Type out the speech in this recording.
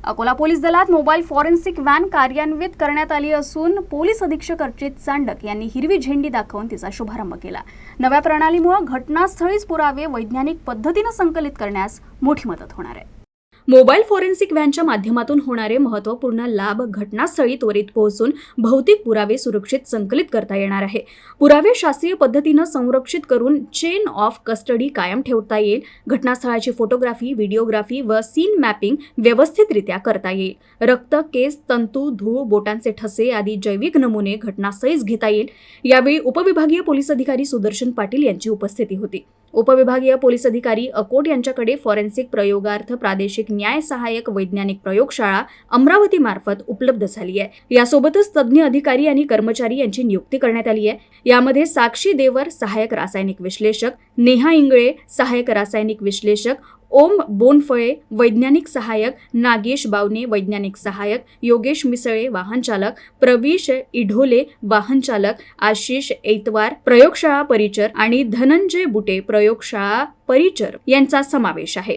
Akola police दलात mobile forensic van कार्यान्वित करण्यात आली असून पोलीस अधीक्षक अर्चित चांडक यांनी हिरवी झेंडी दाखवून तिचा शुभारंभ केला। नव्या प्रणालीमुळे घटनास्थळीच पुरावे वैज्ञानिक पद्धतीने संकलित करण्यास मोठी मदत होणार आहे। मोबाईल फॉरेन्सिक व्हॅनच्या माध्यमातून होणारे महत्त्वपूर्ण लाभ घटनास्थळी त्वरित पोहोचून भौतिक पुरावे सुरक्षित संकलित करता येणार आहे। पुरावे शास्त्रीय पद्धतीने संरक्षित करून चेन ऑफ कस्टडी कायम ठेवता येईल। घटनास्थळाची फोटोग्राफी, व्हिडिओग्राफी व सीन मॅपिंग व्यवस्थितरित्या करता येईल। रक्त, केस, तंतू, धूळ, बोटांचे ठसे आदी जैविक नमुने घटनास्थळीच घेता येईल। यावेळी उपविभागीय पोलीस अधिकारी सुदर्शन पाटील यांची उपस्थिती होती। उपविभागीय पोलीस अधिकारी अकोट यांच्याकडे फॉरेन्सिक प्रयोगार्थ प्रादेशिक न्याय सहाय्यक वैज्ञानिक प्रयोगशाळा अमरावती मार्फत उपलब्ध झाली आहे। यासोबतच तज्ज्ञ अधिकारी आणि कर्मचारी यांची नियुक्ती करण्यात आली आहे। यामध्ये साक्षी देवर सहाय्यक रासायनिक विश्लेषक, नेहा इंगळे सहाय्यक रासायनिक विश्लेषक, ओम बोनफळे वैज्ञानिक सहाय्यक, नागेश बावने वैज्ञानिक सहाय्यक, योगेश मिसळे वाहन चालक, प्रवीश इढोले वाहन चालक, आशिष ऐतवार प्रयोगशाळा परिचर आणि धनंजय बुटे प्रयोगशाळा परिचर यांचा समावेश आहे।